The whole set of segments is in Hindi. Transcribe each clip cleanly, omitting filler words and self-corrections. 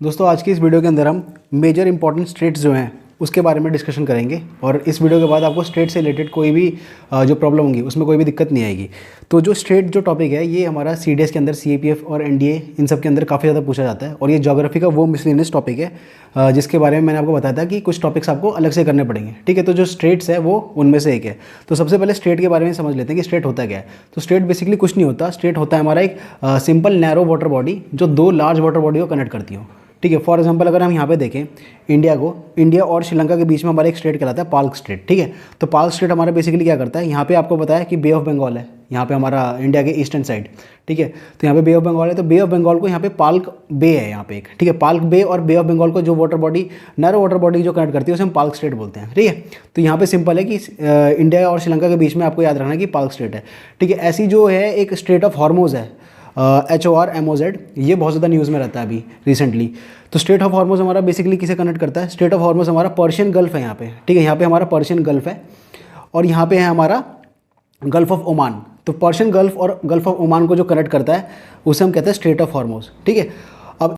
दोस्तों आज की इस वीडियो के अंदर हम मेजर इंपॉर्टेंट स्टेट्स जो हैं उसके बारे में डिस्कशन करेंगे और इस वीडियो के बाद आपको स्टेट से रिलेटेड कोई भी जो प्रॉब्लम होगी उसमें कोई भी दिक्कत नहीं आएगी। तो जो स्टेट जो टॉपिक है ये हमारा सीडीएस के अंदर सीएपीएफ और एनडीए इन सब के अंदर काफ़ी ज़्यादा पूछा जाता है और ये ज्योग्राफी का वो मिसलिनियस टॉपिक है जिसके बारे में मैंने आपको बताया था कि कुछ टॉपिक्स आपको अलग से करने पड़ेंगे। ठीक है, तो जो स्टेट्स है वो उनमें से एक है। तो सबसे पहले स्टेट के बारे में समझ लेते हैं कि स्टेट होता क्या है। तो स्टेट बेसिकली कुछ नहीं होता, स्टेट होता है हमारा एक सिंपल नैरो वाटर बॉडी जो दो लार्ज वाटर बॉडी को कनेक्ट करती हो। ठीक है, फॉर एग्जांपल अगर हम यहाँ पे देखें इंडिया और श्रीलंका के बीच में हमारा एक स्टेट कहलाता है पाल्क स्टेट। ठीक है, तो पाल्क स्टेट हमारा बेसिकली क्या करता है, यहाँ पे आपको पता है कि बे ऑफ बंगाल है यहाँ पे हमारा इंडिया के ईस्टर्न साइड। ठीक है, तो यहाँ पे बे ऑफ बंगाल है, तो बे ऑफ बंगाल को यहाँ पे पाल्क बे है यहाँ पे एक। ठीक है, पाल्क बे और बे ऑफ बंगाल को जो water body narrow water body जो कनेक्ट करती है उसे हम पाल्क स्टेट बोलते हैं। ठीक है, तो यहाँ पे सिंपल है कि इंडिया और श्रीलंका के बीच में आपको याद रखना है कि पाल्क स्टेट है। ठीक है, ऐसी जो है एक स्टेट ऑफ हॉर्मोज है HORMOZ, ये बहुत ज़्यादा न्यूज़ में रहता है अभी रिसेंटली। तो स्टेट ऑफ हॉर्मोज हमारा बेसिकली किसे कनेक्ट करता है, स्टेट ऑफ हॉर्मोज हमारा पर्शियन गल्फ है यहाँ पे। ठीक है, यहाँ पे हमारा पर्शियन गल्फ है और यहाँ पे है हमारा गल्फ ऑफ ओमान। तो पर्शियन गल्फ और गल्फ ऑफ ओमान को जो कनेक्ट करता है उसे हम कहते हैं स्टेट ऑफ हॉर्मोज। ठीक है, अब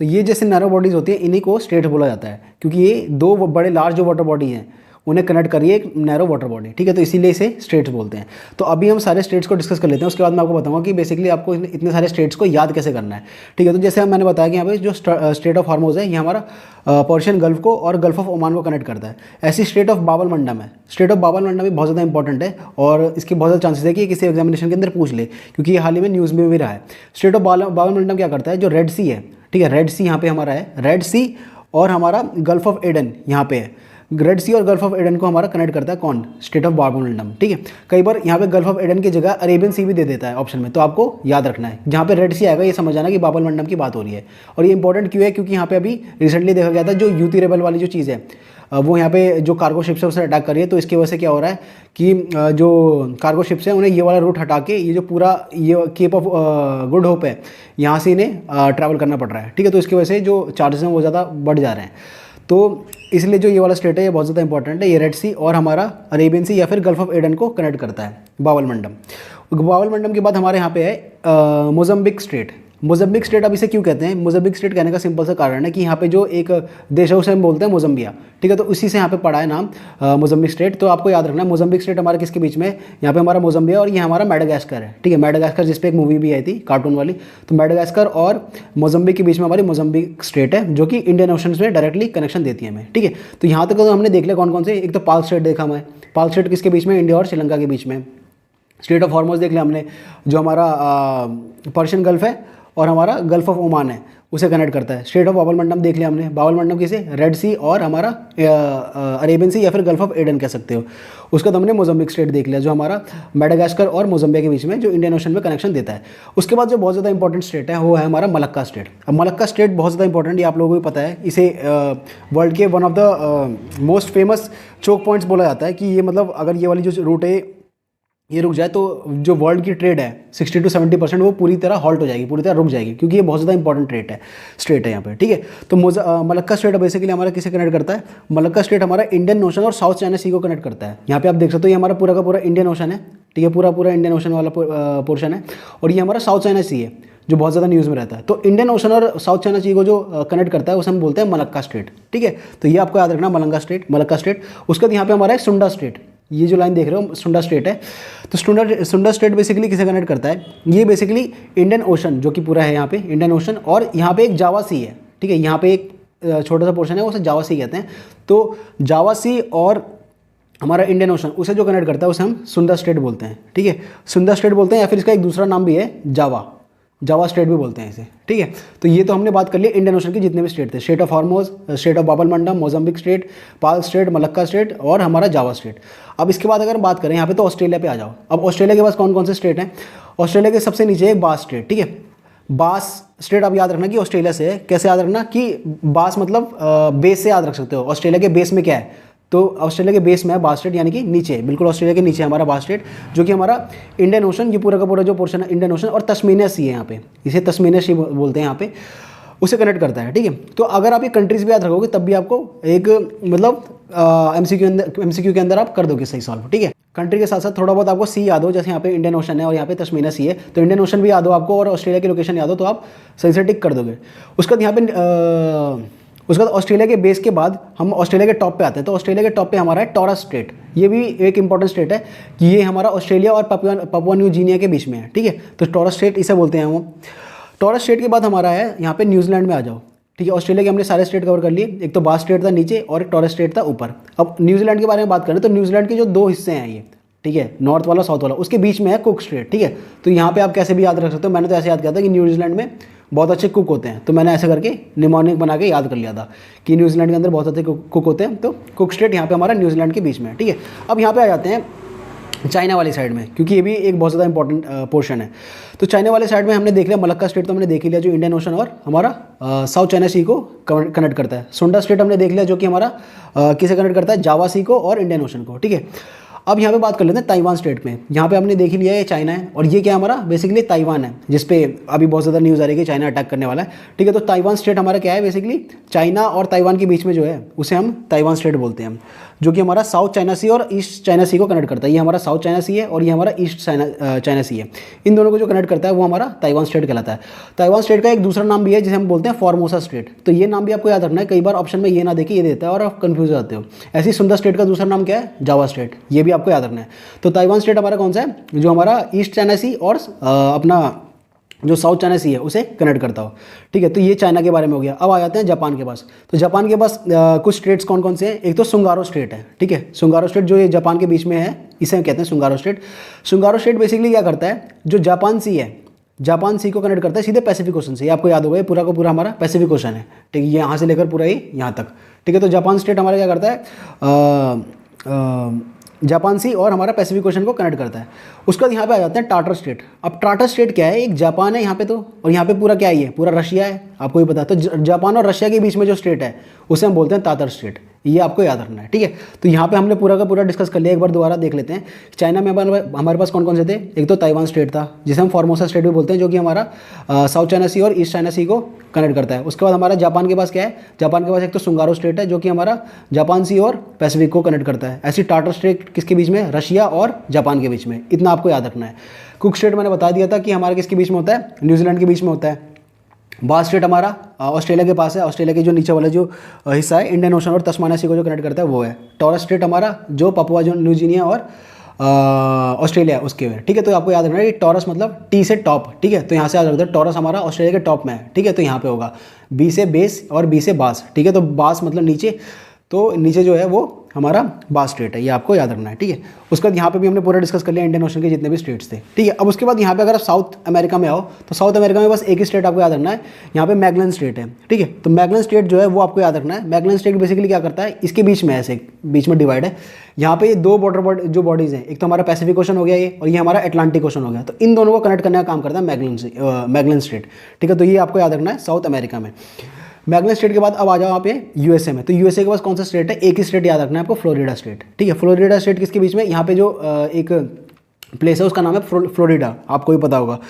तो ये जैसे नैरो बॉडीज़ होती है इन्हीं को स्टेट बोला जाता है क्योंकि ये दो बड़े लार्ज जो वाटर बॉडी हैं उन्हें कनेक्ट करिए एक नैरो वाटर बॉडी। ठीक है, तो इसीलिए इसे स्टेट्स बोलते हैं। तो अभी हम सारे स्टेट्स को डिस्कस कर लेते हैं, उसके बाद मैं आपको बताऊंगा कि बेसिकली आपको इतने सारे स्टेट्स को याद कैसे करना है। ठीक है, तो जैसे मैंने बताया कि यहाँ पे जो स्टेट ऑफ हॉर्मोज है ये हमारा पर्शियन गल्फ को और गल्फ ऑफ ओमान को कनेक्ट करता है। ऐसी स्टेट ऑफ बाबल मंडम है, स्टेट ऑफ बाबल मंडम भी बहुत ज़्यादा इंपॉर्टेंट है और इसके बहुत ज़्यादा चांसेस है कि किसी एग्जामिनेशन के अंदर पूछ ले क्योंकि ये हाल ही में न्यूज़ में भी रहा है। स्टेट ऑफ बाबल मंडम क्या करता है, जो रेड सी है, ठीक है, रेड सी यहाँ पे हमारा है, रेड सी और हमारा गल्फ ऑफ एडन यहाँ पे है। रेड सी और गल्फ ऑफ एडन को हमारा कनेक्ट करता है कौन, स्टेट ऑफ बाबल मंडम। ठीक है, कई बार यहाँ पे गल्फ ऑफ एडन की जगह अरेबियन सी भी दे देता है ऑप्शन में, तो आपको याद रखना है जहाँ पे रेड सी आएगा ये समझ आना कि बाबल मंडम की बात हो रही है। और ये इंपॉर्टेंट क्यों है, क्योंकि यहाँ पे अभी रिसेंटली देखा गया था जो यूती रेबल वाली जो चीज़ है वो यहाँ पे जो कार्गो शिप्स है उसे अटैक कर रही है। तो इसकी वजह से क्या हो रहा है कि जो कार्गो शिप्स हैं उन्हें ये वाला रूट हटा के ये जो पूरा ये केप ऑफ गुड होप है यहाँ से इन्हें ट्रैवल करना पड़ रहा है। ठीक है, तो इसकी वजह से जो चार्जेस हैं वो ज़्यादा बढ़ जा रहे हैं। तो इसलिए जो ये वाला स्टेट है ये बहुत ज़्यादा इंपॉर्टेंट है। ये रेड सी और हमारा अरेबियन सी या फिर गल्फ ऑफ एडन को कनेक्ट करता है बाबल मंडम। बाबल मंडम के बाद हमारे यहाँ पे है मोजम्बिक स्टेट। मोजम्बिक स्टेट अब इसे क्यों कहते हैं, मोजम्बिक स्टेट कहने का सिंपल सा कारण है कि यहाँ पे जो एक देश है उसे हम बोलते हैं मोजम्बिया। ठीक है, तो उसी से यहाँ पे पड़ा है नाम मोजम्बिक स्टेट। तो आपको याद रखना है मोजम्बिक स्टेट हमारे किसके बीच में है, यहाँ पे हमारा मोजम्बिया और ये हमारा मेडागास्कर है। ठीक है, मेडागास्कर जिस पे एक मूवी भी आई थी कार्टून वाली, तो मेडागास्कर और मोजम्बिक के बीच में हमारी मोजम्बिक स्टेट है जो कि इंडियन ओशन में डायरेक्टली कनेक्शन देती है हमें। ठीक है, तो यहाँ तक तो हमने देख लिया कौन कौन से, एक तो पाल्क स्टेट देखा हमें, पाल्क स्टेट किसके बीच में, इंडिया और श्रीलंका के बीच में। स्टेट ऑफ हॉर्मोज देख लिया हमने, जो हमारा पर्शियन गल्फ है और हमारा गल्फ ऑफ ओमान है उसे कनेक्ट करता है। स्टेट ऑफ बाबल मंडम देख लिया हमने, बाबल मंडम किसे, रेड सी और हमारा अरेबियन सी या फिर गल्फ ऑफ एडन कह सकते हो। उसका तो हमने मोजम्बिक स्टेट देख लिया जो हमारा मेडागास्कर और मोजम्बिया के बीच में जो इंडियन ओशन में कनेक्शन देता है। उसके बाद जो बहुत ज़्यादा इंपॉर्टेंट स्टेट है वो है हमारा मलक्का स्टेट। अब मलक्का स्टेट बहुत ज़्यादा इंपॉर्टेंट, ये आप लोगों को भी पता है, इसे वर्ल्ड के one of the most famous choke points बोला जाता है कि ये मतलब अगर ये वाली जो रूट है ये रुक जाए तो जो वर्ल्ड की ट्रेड है 60 to 70% वो पूरी तरह हॉल्ट हो जाएगी, पूरी तरह रुक जाएगी क्योंकि ये बहुत ज़्यादा इंपॉर्टेंट स्टेट है यहाँ पे। ठीक है, तो मलक्का स्टेट बेसिकली हमारा किसे कनेक्ट करता है, मलक्का स्टेट हमारा इंडियन ओशन और साउथ चाइना सी को कनेक्ट करता है। यहाँ पे आप देख सकते हो ये हमारा पूरा का पूरा इंडियन ओशन है। ठीक है, पूरा इंडियन ओशन वाला पोर्शन है और ये हमारा साउथ चाइना सी है जो बहुत ज़्यादा न्यूज़ में रहता है। तो इंडियन ओशन और साउथ चाइना सी को जो कनेक्ट करता है उसे हम बोलते हैं मलक्का स्टेट। ठीक है, तो ये आपको याद रखना मलक्का स्टेट। उसके बाद यहाँ पे हमारा है सुंडा स्टेट, ये जो लाइन देख रहे हो सुंडा स्टेट है। तो सुंडा स्टेट बेसिकली किसे कनेक्ट करता है, ये बेसिकली इंडियन ओशन जो कि पूरा है यहाँ पे इंडियन ओशन और यहाँ पे एक जावा सी है। ठीक है, यहाँ पे एक छोटा सा पोर्शन है उसे जावा सी कहते हैं। तो जावा सी और हमारा इंडियन ओशन उसे जो कनेक्ट करता है उसे हम सुंडा स्टेट बोलते हैं। ठीक है, सुंडा स्टेट बोलते हैं या फिर इसका एक दूसरा नाम भी है जावा स्टेट भी बोलते हैं इसे। ठीक है, तो ये तो हमने बात कर ली इंडियन ओशन के जितने भी स्टेट थे, state of Hormuz, state of Bab el Mandeb, Mozambique state, Palk state, Malacca state और हमारा जावा स्टेट। अब इसके बाद अगर बात करें यहाँ पे तो ऑस्ट्रेलिया पे आ जाओ। अब ऑस्ट्रेलिया के पास कौन कौन से स्टेट हैं, ऑस्ट्रेलिया के सबसे नीचे एक बास स्टेट। ठीक है, बास स्टेट आप याद रखना कि ऑस्ट्रेलिया से है। कैसे याद रखना कि बास मतलब बेस से याद रख सकते हो, ऑस्ट्रेलिया के बेस में क्या है, तो ऑस्ट्रेलिया के बेस में है बास स्टेट यानी कि नीचे, बिल्कुल ऑस्ट्रेलिया के नीचे हमारा बास स्टेट जो कि हमारा इंडियन ओशन, ये पूरा का पूरा जो पोर्शन है इंडियन ओशन और तस्मेनिया सी है यहाँ पे, इसे तस्मेनिया सी बोलते हैं यहाँ पे, उसे कनेक्ट करता है। ठीक है, तो अगर आप ये कंट्रीज भी याद रखोगे तब भी आपको एक मतलब एमसीक्यू के अंदर आप कर दोगे सही सॉल्व। ठीक है, कंट्री के साथ साथ थोड़ा बहुत आपको सी याद हो, जैसे यहाँ पे इंडियन ओशन है और यहाँ पे तस्मीना सी है, तो इंडियन ओशन भी याद हो आपको और ऑस्ट्रेलिया की लोकेशन याद हो, तो आप सही से टिक कर दोगे। उसके बाद यहाँ पे उसके बाद ऑस्ट्रेलिया के बेस के बाद हम ऑस्ट्रेलिया के टॉप पे आते हैं। तो ऑस्ट्रेलिया के टॉप पे हमारा है टॉरस स्ट्रेट। ये भी एक इंपॉर्टेंट स्टेट है कि ये हमारा ऑस्ट्रेलिया और पपुआ न्यू गिनिया के बीच में है, ठीक है। तो टॉरस स्ट्रेट इसे बोलते हैं वो। टॉरस स्ट्रेट के बाद हमारा है यहाँ पे न्यूजीलैंड में आ जाओ, ठीक है। ऑस्ट्रेलिया के हमने सारे स्टेट कवर कर लिए, एक तो बास स्टेट था नीचे और एक टॉरस स्टेट था ऊपर। अब न्यूजीलैंड के बारे में बात करें तो न्यूजीलैंड के जो दो हिस्से हैं ये, ठीक है, नॉर्थ वाला साउथ वाला, उसके बीच में है कुक स्ट्रेट, ठीक है। तो यहाँ पे आप कैसे भी याद रख सकते हो, मैंने तो ऐसे याद किया था कि न्यूजीलैंड में बहुत अच्छे कुक होते हैं, तो मैंने ऐसे करके निमोनिक बना के याद कर लिया था कि न्यूजीलैंड के अंदर बहुत अच्छे कुक होते हैं। तो कुक स्ट्रेट यहाँ पे हमारा न्यूजीलैंड के बीच में है, ठीक है। अब यहाँ पे आ जाते हैं चाइना वाली साइड में, क्योंकि ये भी एक बहुत ज़्यादा इंपॉर्टेंट पोर्शन है। तो चाइना वाले साइड में हमने देख लिया मलक्का स्टेट, तो हमने देख लिया जो इंडियन ओशन और हमारा साउथ चाइना सी को कनेक्ट करता है। सुंडा स्टेट हमने देख लिया जो कि हमारा किसे कनेक्ट करता है, जावा सी को और इंडियन ओशन को, ठीक है। अब यहाँ पे बात कर लेते हैं ताइवान स्टेट में। यहाँ पे हमने देख लिया है चाइना है और ये क्या हमारा बेसिकली ताइवान है, जिसपे अभी बहुत ज़्यादा न्यूज़ आ रही है कि चाइना अटैक करने वाला है, ठीक है। तो ताइवान स्टेट हमारा क्या है, बेसिकली चाइना और ताइवान के बीच में जो है उसे हम ताइवान स्टेट बोलते हैं, जो कि हमारा साउथ चाइना सी और ईस्ट चाइना सी को कनेक्ट करता है। ये हमारा साउथ चाइना सी है और ये हमारा ईस्ट चाइना सी है। इन दोनों को जो कनेक्ट करता है वो हमारा ताइवान स्टेट कहलाता है। ताइवान स्टेट का एक दूसरा नाम भी है जिसे हम बोलते हैं फॉर्मोसा स्टेट। तो ये नाम भी आपको याद रखना है, कई बार ऑप्शन में ये ना देखिए ये देता है और आप कन्फ्यूज हो जाते हो। ऐसी सुंदर स्टेट का दूसरा नाम क्या है, जावा स्टेट, ये भी आपको याद रखना है। तो ताइवान स्टेट हमारा कौन सा है, जो हमारा ईस्ट चाइना सी और अपना जो साउथ चाइना सी है उसे कनेक्ट करता हो, ठीक है। तो ये चाइना के बारे में हो गया। अब आ जाते हैं जापान के पास। तो जापान के पास कुछ स्टेट्स कौन कौन से हैं, एक तो सुंगारो स्टेट है, ठीक है। सुंगारो स्टेट जो ये जापान के बीच में है इसे हम कहते हैं सुंगारो स्टेट। सुंगारो स्टेट बेसिकली क्या करता है, जो जापान सी है, जापान सी को कनेक्ट करता है सीधे पैसिफिक ओशन से। ये आपको याद होगा, ये पूरा का पूरा हमारा पैसिफिक ओशन है, ठीक है, यहाँ से लेकर पूरा ही यहाँ तक, ठीक है। तो जापान स्टेट हमारा क्या करता है, जापान सी और हमारा पैसिफिक ओशन को कनेक्ट करता है। उसके बाद यहाँ पे आ जाते हैं टाटर स्टेट। अब टाटर स्टेट क्या है, एक जापान है यहाँ पे तो, और यहाँ पे पूरा क्या है, ये पूरा रशिया है, आपको ही पता है। तो जापान और रशिया के बीच में जो स्टेट है उसे हम बोलते हैं टाटर स्टेट, ये आपको याद रखना है, ठीक है। तो यहाँ पे हमने पूरा का पूरा डिस्कस कर लिया। एक बार दोबारा देख लेते हैं। चाइना में हमारे पास कौन कौन से थे, एक तो ताइवान स्टेट था जिसे हम फॉर्मोसा स्टेट भी बोलते हैं, जो कि हमारा साउथ चाइना सी और ईस्ट चाइना सी को कनेक्ट करता है। उसके बाद हमारा जापान के पास क्या है, जापान के पास एक तो सुंगारो स्टेट है जो कि हमारा जापान सी और पैसिफिक को कनेक्ट करता है। ऐसी टाटर स्टेट किसके बीच में, रशिया और जापान के बीच में, इतना आपको याद रखना है। कुक स्टेट मैंने बता दिया था कि हमारा किसके बीच में होता है, न्यूजीलैंड के बीच में होता है। बास स्टेट हमारा ऑस्ट्रेलिया के पास है, ऑस्ट्रेलिया के जो नीचे वाला जो हिस्सा है इंडियन ओशन और तस्मानिया सी को जो कनेक्ट करता है वो है। टॉरस स्टेट हमारा जो पपुआ न्यू गिनिया और ऑस्ट्रेलिया उसके है, ठीक है। तो आपको याद रखना है टॉरस मतलब टी से टॉप, ठीक है। तो यहाँ से याद रखते हैं टॉरस हमारा ऑस्ट्रेलिया के टॉप में है, ठीक है। तो यहाँ पे होगा बी से बेस और बी से बास, ठीक है। तो बास मतलब नीचे, तो नीचे जो है वो हमारा बास स्टेट है, ये आपको याद रखना है, ठीक है। उसके बाद यहाँ पे भी हमने पूरा डिस्कस कर लिया इंडियन ओशन के जितने भी स्टेट्स थे, ठीक है। अब उसके बाद यहाँ पे अगर आप साउथ अमेरिका में आओ तो साउथ अमेरिका में बस एक ही स्टेट आपको याद रखना है, यहाँ पे मैगलन स्टेट है, ठीक है। तो मैगलन स्टेट जो है वो आपको याद रखना है। मैगलन स्टेट बेसिकली क्या करता है, इसके बीच में ऐसे बीच में डिवाइड है। यहाँ पे दो बॉर्डर जो बॉडीज़ हैं, एक तो हमारा पैसिफिक ओशन हो गया ये, और ये हमारा अटलांटिक ओशन हो गया। तो इन दोनों को कनेक्ट करने का काम करता है मैगलन स्टेट, ठीक है। तो ये आपको याद रखना है साउथ अमेरिका में। मैगलन स्टेट के बाद अब आ जाओ यहाँ पे यूएसए में। तो यूएसए के पास कौन सा स्टेट है, एक ही स्टेट याद रखना है आपको, फ्लोरिडा स्टेट, ठीक है। फ्लोरिडा स्टेट किसके बीच में, यहाँ पे जो एक प्लेस है उसका नाम है फ्लोरिडा, आपको भी पता होगा।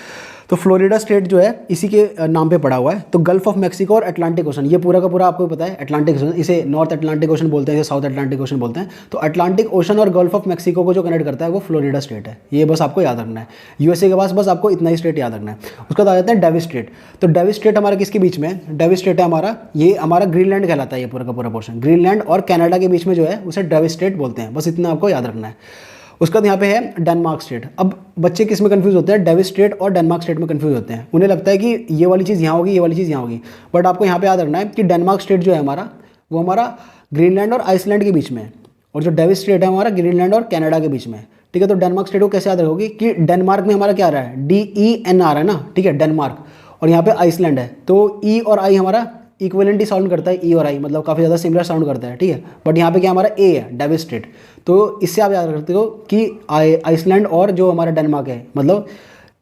तो फ्लोरिडा स्टेट जो है इसी के नाम पे पड़ा हुआ है। तो गल्फ ऑफ मैक्सिको और अटलांटिक ओशन, ये पूरा का पूरा आपको पता है अटलांटिक ओशन, इसे नॉर्थ अटलांटिक ओशन बोलते हैं, इसे साउथ अटलांटिक ओशन बोलते हैं। तो अटलांटिक ओशन और गल्फ ऑफ मैक्सिको को जो कनेक्ट करता है वो फ्लोरिडा स्टेट है, ये बस आपको याद रखना है। यूएसए के पास बस आपको इतना ही स्टेट याद रखना है। उसके बाद आ जाते हैं डेविस स्टेट। तो डेविस स्टेट हमारा किसके बीच में है, डेविस स्टेट है हमारा, ये हमारा ग्रीनलैंड कहलाता है, ये पूरा का पूरा पोर्शन ग्रीनलैंड और कनाडा के बीच में जो है उसे डेविस स्टेट बोलते हैं, बस इतना आपको याद रखना है। उसके बाद यहाँ पे है डेनमार्क स्टेट। अब बच्चे किस में कंफ्यूज होते हैं, डेविस स्टेट और डेनमार्क स्टेट में कंफ्यूज होते हैं। उन्हें लगता है कि ये वाली चीज़ यहाँ होगी, ये वाली चीज़ यहाँ होगी, बट आपको यहाँ पे याद रखना है कि डेनमार्क स्टेट जो है हमारा वो हमारा ग्रीनलैंड और आइसलैंड के बीच में है, और जो डेविस स्टेट है हमारा ग्रीनलैंड और कनाडा के बीच में है, ठीक है। तो डेनमार्क स्टेट को कैसे याद रखोगे कि डेनमार्क में हमारा क्या आ रहा है, DEN आ रहा है ना, ठीक है, डेनमार्क, और यहाँ पे आइसलैंड है। तो ई और आई हमारा इक्विवेलेंट ही साउंड करता है, ई और आई मतलब काफ़ी ज़्यादा सिमिलर साउंड करता है, ठीक है। बट यहाँ पे क्या हमारा ए है, डेविस स्टेट। तो इससे आप याद रखते हो कि आइसलैंड और जो हमारा डेनमार्क है, मतलब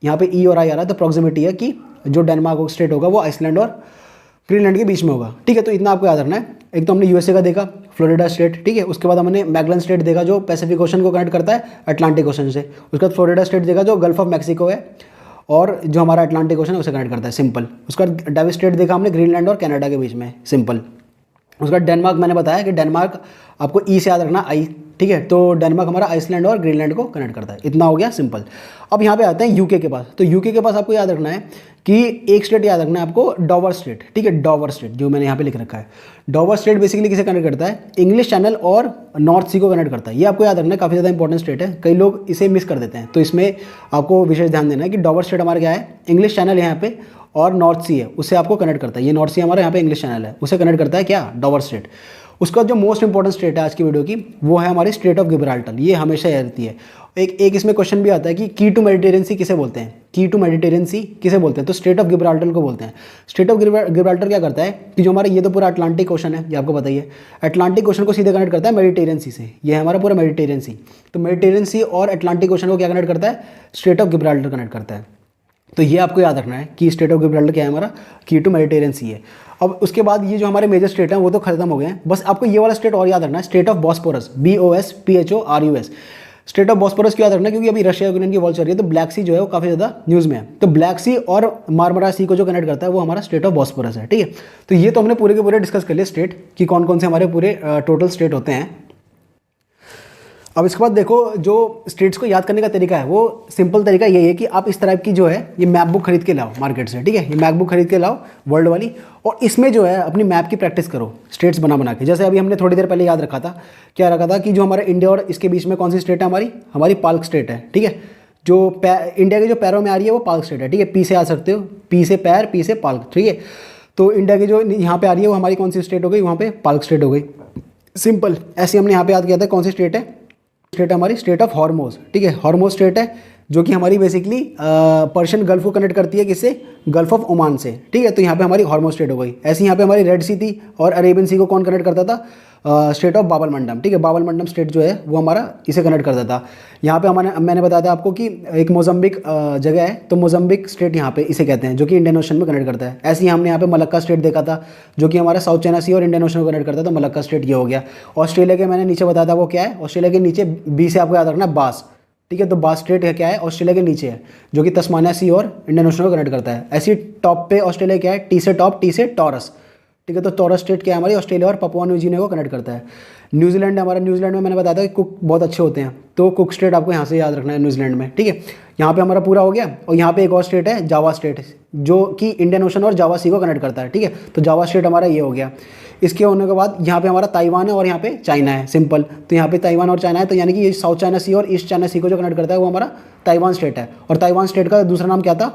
यहाँ पे ई और आई आ रहा है, तो प्रॉक्सिमिटी है कि जो डेनमार्क स्टेट होगा वो आइसलैंड और ग्रीनलैंड के बीच में होगा, ठीक है। तो इतना आपको याद रखना है। एक तो हमने यूएसए का देखा, फ्लोरिडा स्टेट, ठीक है। उसके बाद हमने मैगलन स्टेट देखा जो पैसिफिक ओशन को कनेक्ट करता है अटलांटिक ओशन से। उसके बाद फ्लोरिडा स्टेट देखा जो गल्फ ऑफ मैक्सिको है और जो हमारा अटलांटिक ओशन है उसे कनेक्ट करता है, सिंपल। उसका डेविस स्टेट देखा हमने ग्रीनलैंड और कनाडा के बीच में, सिंपल। उसका डेनमार्क मैंने बताया कि डेनमार्क आपको ई से याद रखना, आई, ठीक है। तो डेनमार्क हमारा आइसलैंड और ग्रीनलैंड को कनेक्ट करता है। इतना हो गया सिंपल। अब यहाँ पे आते हैं यूके के पास। तो यूके के पास आपको याद रखना है कि एक स्टेट याद रखना है आपको, डॉवर स्टेट, ठीक है। डॉवर स्टेट जो मैंने यहाँ पे लिख रखा है, डॉवर स्टेट बेसिकली किसे कनेक्ट करता है, इंग्लिश चैनल और नॉर्थ सी को कनेक्ट करता है। ये आपको याद रखना है, काफ़ी ज़्यादा इंपॉर्टेंट स्टेट है, कई लोग इसे मिस कर देते हैं। तो इसमें आपको विशेष ध्यान देना है कि डॉवर स्टेट हमारा क्या है, इंग्लिश चैनल यहाँ पे और नॉर्थ सी है, उससे आपको कनेक्ट करता है। ये नॉर्थ सी हमारा यहाँ पे इंग्लिश चैनल है, उसे कनेक्ट करता है क्या, डॉवर स्टेट। उसका जो मोस्ट इंपॉर्टेंट स्टेट है आज की वीडियो की, वो है हमारी स्ट्रेट ऑफ गिब्राल्टर। ये हमेशा याद रहती है। एक इसमें क्वेश्चन भी आता है कि की टू मेडिटेरियन सी किसे बोलते हैं, की टू मेडिटेरियन सी किसे बोलते हैं, तो स्ट्रेट ऑफ गिब्राल्टर को बोलते हैं। स्ट्रेट ऑफ गिब्राल्टर क्या करता है कि जो हमारा ये तो पूरा अटलांटिक ओशन है, ये आपको बताइए, अटलांटिक ओशन को सीधे कनेक्ट करता है मेडिटेरियन सी से। ये है हमारा पूरा मेडिटेरियन सी। तो मेडिटेरियन सी और अटलांटिक ओशन को क्या कनेक्ट करता है, स्ट्रेट ऑफ गिब्राल्टर कनेक्ट करता है। तो ये आपको याद रखना है कि स्टेट ऑफ गिब्राल्टर क्या है हमारा, की टू मेडिटेरियन सी है। अब उसके बाद ये जो हमारे मेजर स्टेट हैं वो तो खत्म हो गए हैं, बस आपको ये वाला स्टेट और याद रखना है, state of Bosporus, BOSPHORUS। State of Bosporus क्यों याद रखना है, क्योंकि अभी रशिया यूक्रेन की वॉर चल रही है, तो ब्लैक सी जो है वो काफ़ी ज़्यादा न्यूज़ में है। तो ब्लैक सी और मारमरा सी को जो कनेक्ट करता है वो हमारा स्टेट ऑफ बॉस्पोरस है, ठीक है। तो ये तो हमने पूरे के पूरे डिस्कस कर लिए स्टेट कि कौन कौन से हमारे पूरे टोटल स्टेट होते हैं। अब इसके बाद देखो, जो स्टेट्स को याद करने का तरीका है वो सिंपल तरीका यही है कि आप इस तरह की जो है ये मैप बुक खरीद के लाओ मार्केट से, ठीक है। ये मैप बुक खरीद के लाओ वर्ल्ड वाली, और इसमें जो है अपनी मैप की प्रैक्टिस करो स्टेट्स बना बना के। जैसे अभी हमने थोड़ी देर पहले याद रखा था, क्या रखा था कि जो हमारा इंडिया और इसके बीच में कौन सी स्टेट है, हमारी पाल्क स्टेट है, ठीक है। जो इंडिया के जो पैरों में आ रही है वो पाल्क स्टेट है, ठीक है। पी से आ सकते हो, पी से पैर, पी से पाल्क, ठीक है। तो इंडिया की जो यहाँ पे आ रही है वो हमारी कौन सी स्टेट हो गई, वहाँ पे पाल्क स्टेट हो गई। सिंपल ऐसे हमने यहाँ पे याद किया था। कौन सी स्टेट है, स्टेट हमारी स्टेट ऑफ हॉर्मोज, ठीक है। हॉर्मोज स्टेट है जो कि हमारी बेसिकली पर्शियन गल्फ को कनेक्ट करती है, किससे, गल्फ ऑफ ओमान से, ठीक है। तो यहाँ पे हमारी हॉर्मोज स्टेट हो गई। ऐसे यहाँ पे हमारी रेड सी थी, और अरेबियन सी को कौन कनेक्ट करता था, स्टेट ऑफ बाबल मंडम, ठीक है। बाबल मंडम स्टेट जो है वो हमारा इसे कनेक्ट करता था। यहाँ पे मैंने बताया था आपको कि एक मोजम्बिक जगह है, तो मोजम्बिक स्टेट यहाँ पे इसे कहते हैं, जो कि इंडियन ओशन में कनेक्ट करता है। ऐसे ही हमने यहाँ पे मलक्का स्टेट देखा था, जो कि हमारा साउथ चाइना सी और इंडियन ओशन को कनेक्ट करता था। मलक्का स्टेट ये हो गया। ऑस्ट्रेलिया के मैंने नीचे बताया था वो क्या है, ऑस्ट्रेलिया के नीचे बी से आपको याद रखना है, बास, ठीक है। तो बास स्टेट है क्या है, ऑस्ट्रेलिया के नीचे है, जो कि तस्मानिया सी और इंडियन ओशन को कनेक्ट करता है। ऐसी टॉप पे ऑस्ट्रेलिया क्या है, टी से टॉप, टी से टॉरस, ठीक है। तो टॉरस स्टेट क्या है हमारी, ऑस्ट्रेलिया और पपुआ न्यू गिनी को कनेक्ट करता है। न्यूजीलैंड हमारा, न्यूजीलैंड में मैंने बताया था कि कुक बहुत अच्छे होते हैं, तो कुक स्टेट आपको यहाँ से याद रखना है न्यूजीलैंड में, ठीक है। यहाँ पे हमारा पूरा हो गया। और यहाँ पे एक और स्टेट है जावा स्टेट, जो कि इंडियन ओशन और जावा सी को कनेक्ट करता है, ठीक है। तो जावा स्टेट हमारा ये हो गया। इसके होने के बाद यहाँ पे हमारा ताइवान है और यहाँ पे चाइना है, सिंपल। तो यहाँ पे ताइवान और चाइना है, तो यानी कि ये साउथ चाइना सी और ईस्ट चाइना सी को जो कनेक्ट करता है वो हमारा ताइवान स्टेट है। और ताइवान स्टेट का दूसरा नाम क्या था,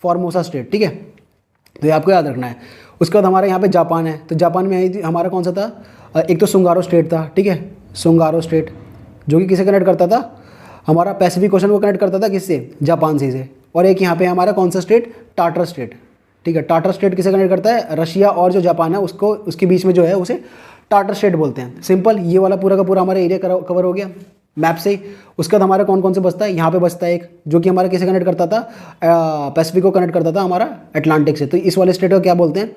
फॉर्मोसा स्टेट, ठीक है। तो ये आपको याद रखना है। उसके बाद हमारे यहाँ पे जापान है। तो जापान में हमारा कौन सा था, एक तो सुंगारो स्टेट था, ठीक है। सुंगारो स्टेट जो कि किसे कनेक्ट करता था, हमारा पैसिफिक ओशन को कनेक्ट करता था, किससे, जापान से। और एक यहाँ पे हमारा कौन सा स्टेट, टाटर स्टेट, ठीक है। टाटर स्टेट किसे कनेक्ट करता है, रशिया और जो जापान है उसको, उसके बीच में जो है उसे टाटर स्टेट बोलते हैं, सिंपल। ये वाला पूरा का पूरा हमारा एरिया कवर हो गया मैप से। उसके बाद हमारा कौन कौन से बचता है, यहाँ पे बचता है एक, जो कि हमारा किसे कनेक्ट करता था, पैसिफिक को कनेक्ट करता था हमारा अटलांटिक से। तो इस वाले स्टेट को क्या बोलते हैं,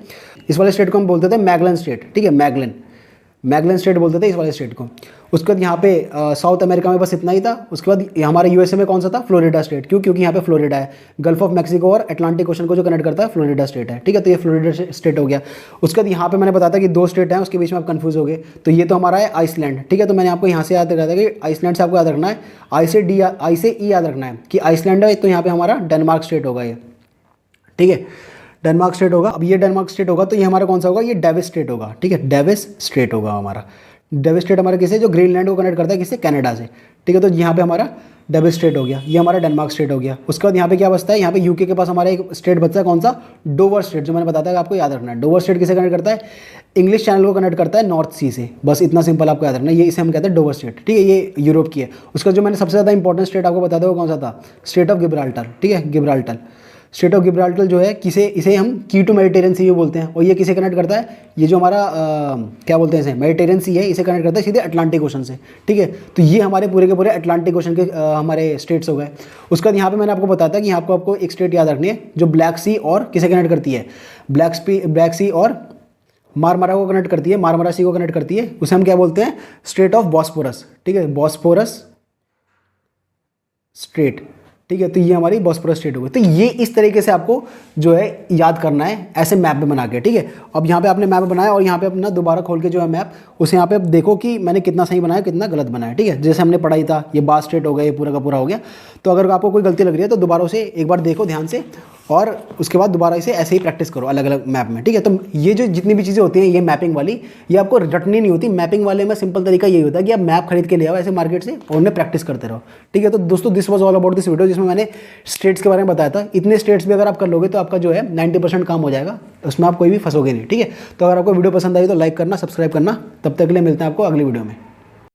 इस वाले स्टेट को हम बोलते थे मैगलन स्टेट, ठीक है। मैगलन स्टेट बोलते थे इस वाले स्टेट को। उसके बाद यहाँ पे साउथ अमेरिका में बस इतना ही था। उसके बाद हमारे यूएसए में कौन सा था, फ्लोरिडा स्टेट, क्योंकि यहाँ पे फ्लोरिडा है, गल्फ ऑफ मैक्सिको और अटलांटिक ओशन को जो कनेक्ट करता है फ्लोरिडा स्टेट है, ठीक है। तो ये फ्लोरिडा स्टेट हो गया। उसके बाद यहाँ पे मैंने बताया था कि दो स्टेट हैं, उसके बीच में आप कंफ्यूज हो गए। तो ये तो हमारा है आइसलैंड, ठीक है। तो मैंने आपको यहाँ से याद रखा था कि आइसलैंड से आपको याद रखना है, आई से ई याद रखना है कि आइसलैंड है। तो यहाँ पे हमारा डेनमार्क स्टेट होगा ये, ठीक है। डेनमार्क स्टेट होगा। अब ये डेनमार्क स्टेट होगा तो ये हमारा कौन सा होगा, ये डेविस स्टेट होगा, ठीक है। डेविस स्टेट होगा हमारा। डेविस स्टेट हमारा किसे, जो ग्रीनलैंड को कनेक्ट करता है, किससे, कनाडा से, ठीक है। तो यहाँ पे हमारा डेविस स्टेट हो गया, ये हमारा डेनमार्क स्टेट हो गया। उसके बाद यहाँ पे क्या बचता है, यहाँ पे यूके के पास हमारा एक स्टेट बचता है, कौन सा, डोवर स्टेट, जो मैंने बताया था आपको याद रखना है। डोवर स्टेट किसे कनेक्ट करता है, इंग्लिश चैनल को कनेक्ट करता है नॉर्थ सी से, बस इतना सिंपल आपको याद रखना है। ये इसे हम कहते हैं डोवर स्टेट, ठीक है। ये यूरोप की है। उसका जो मैंने सबसे ज़्यादा इंपॉर्टेंट स्टेट आपको बताया था वो कौन सा था, स्टेट ऑफ गिब्राल्टर, ठीक है। गिब्राल्टर स्टेट ऑफ गिब्राल्टर जो है इसे हम की टू मेडिटेरियन सी भी बोलते हैं। और ये किसे कनेक्ट करता है, ये जो हमारा क्या बोलते हैं इसे, मेडिटेरियन सी है, इसे कनेक्ट करता है सीधे अटलांटिक ओशन से, ठीक है। तो ये हमारे पूरे के पूरे अटलांटिक ओशन के हमारे स्टेट्स हो गए। उसके बाद यहाँ पे मैंने आपको बताया था कि आपको एक स्टेट याद रखनी है जो ब्लैक सी और किसे कनेक्ट करती है, ब्लैक सी और मारमरा को कनेक्ट करती है, मारमरा सी को कनेक्ट करती है। उसे हम क्या बोलते हैं, स्टेट ऑफ बॉस्पोरस, ठीक है। बॉस्पोरस स्ट्रेट, ठीक है। तो ये हमारी बॉस्फोरस स्ट्रेट हो गई। तो ये इस तरीके से आपको जो है याद करना है ऐसे मैप में बना के, ठीक है। अब यहाँ पे आपने मैप बनाया और यहाँ पे अपना दोबारा खोल के जो है मैप, उसे यहाँ पे आप देखो कि मैंने कितना सही बनाया कितना गलत बनाया, ठीक है। जैसे हमने पढ़ाई था, ये बास स्ट्रेट हो गया, ये पूरा का पूरा हो गया। तो अगर आपको कोई गलती लग रही है तो दोबारा उसे एक बार देखो ध्यान से, और उसके बाद दोबारा इसे ऐसे ही प्रैक्टिस करो अलग अलग मैप में, ठीक है। तो ये जो जितनी भी चीज़ें होती हैं ये मैपिंग वाली, ये आपको रटनी नहीं होती। मैपिंग वाले में सिंपल तरीका यही होता है कि आप मैप खरीद के ले आओ ऐसे मार्केट से और उन्हें प्रैक्टिस करते रहो, ठीक है। तो दोस्तों this was all about this video, जिसमें मैंने स्टेट्स के बारे में बताया था। इतने स्टेट्स भी अगर आप कर लोगे तो आपका जो है 90% काम हो जाएगा, उसमें आप कोई भी फंसोगे नहीं, ठीक है। तो अगर आपको वीडियो पसंद आई तो लाइक करना, सब्सक्राइब करना। तब तक के लिए मिलते हैं आपको अगली वीडियो में।